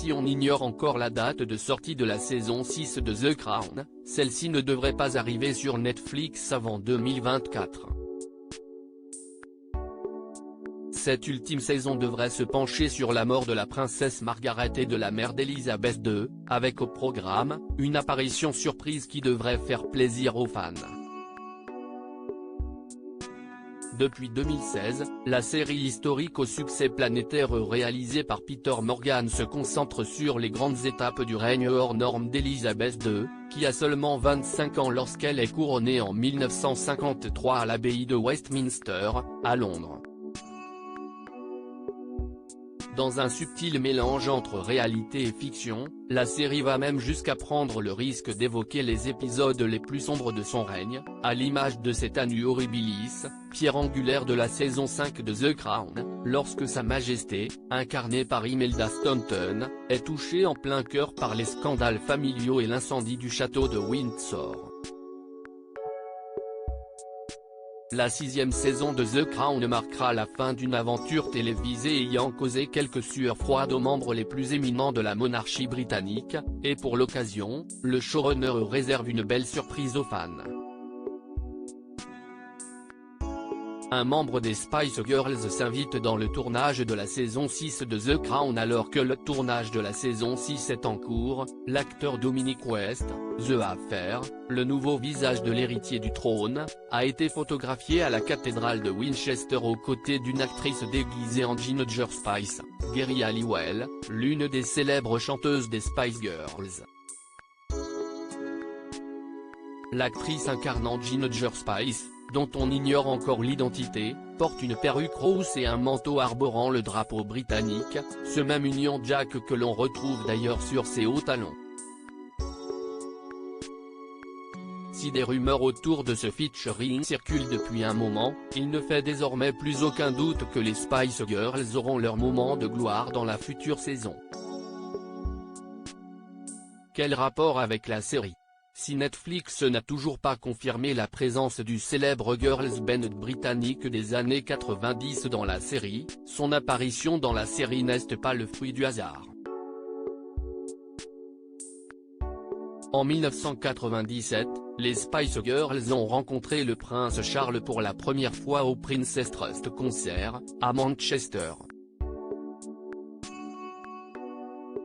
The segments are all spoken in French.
si on ignore encore la date de sortie de la saison 6 de The Crown, celle-ci ne devrait pas arriver sur Netflix avant 2024. Cette ultime saison devrait se pencher sur la mort de la princesse Margaret et de la mère d'Elizabeth II, avec au programme, une apparition surprise qui devrait faire plaisir aux fans. Depuis 2016, la série historique au succès planétaire réalisée par Peter Morgan se concentre sur les grandes étapes du règne hors norme d'Elizabeth II, qui a seulement 25 ans lorsqu'elle est couronnée en 1953 à l'abbaye de Westminster, à Londres. Dans un subtil mélange entre réalité et fiction, la série va même jusqu'à prendre le risque d'évoquer les épisodes les plus sombres de son règne, à l'image de cet annus horribilis, pierre angulaire de la saison 5 de The Crown, lorsque Sa Majesté, incarnée par Imelda Staunton, est touchée en plein cœur par les scandales familiaux et l'incendie du château de Windsor. La 6e saison de The Crown marquera la fin d'une aventure télévisée ayant causé quelques sueurs froides aux membres les plus éminents de la monarchie britannique, et pour l'occasion, le showrunner réserve une belle surprise aux fans. Un membre des Spice Girls s'invite dans le tournage de la saison 6 de The Crown alors que le tournage de la saison 6 est en cours. L'acteur Dominic West, The Affair, le nouveau visage de l'héritier du trône, a été photographié à la cathédrale de Winchester aux côtés d'une actrice déguisée en Ginger Spice, Geri Halliwell, l'une des célèbres chanteuses des Spice Girls. L'actrice incarnant Ginger Spice, dont on ignore encore l'identité, porte une perruque rousse et un manteau arborant le drapeau britannique, ce même Union Jack que l'on retrouve d'ailleurs sur ses hauts talons. Si des rumeurs autour de ce featuring circulent depuis un moment, il ne fait désormais plus aucun doute que les Spice Girls auront leur moment de gloire dans la future saison. Quel rapport avec la série ? Si Netflix n'a toujours pas confirmé la présence du célèbre girls band britannique des années 90 dans la série, son apparition dans la série n'est pas le fruit du hasard. En 1997, les Spice Girls ont rencontré le prince Charles pour la première fois au Princess Trust Concert, à Manchester.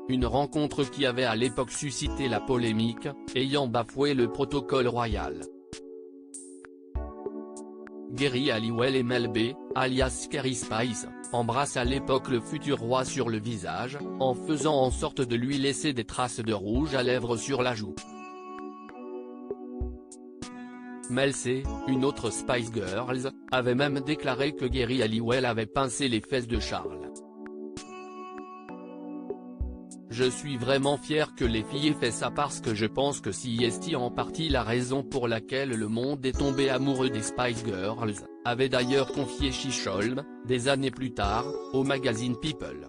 Une rencontre qui avait à l'époque suscité la polémique, ayant bafoué le protocole royal. Geri Halliwell et Mel B, alias Carrie Spice, embrassent à l'époque le futur roi sur le visage, en faisant en sorte de lui laisser des traces de rouge à lèvres sur la joue. Mel C, une autre Spice Girls, avait même déclaré que Geri Halliwell avait pincé les fesses de Charles. Je suis vraiment fier que les filles aient fait ça parce que je pense que c'est en partie la raison pour laquelle le monde est tombé amoureux des Spice Girls, avait d'ailleurs confié Chisholm, des années plus tard, au magazine People.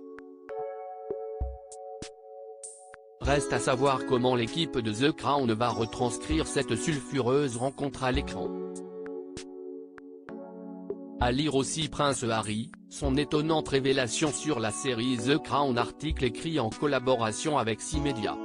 Reste à savoir comment l'équipe de The Crown va retranscrire cette sulfureuse rencontre à l'écran. À lire aussi Prince Harry, son étonnante révélation sur la série The Crown, article écrit en collaboration avec 6 médias.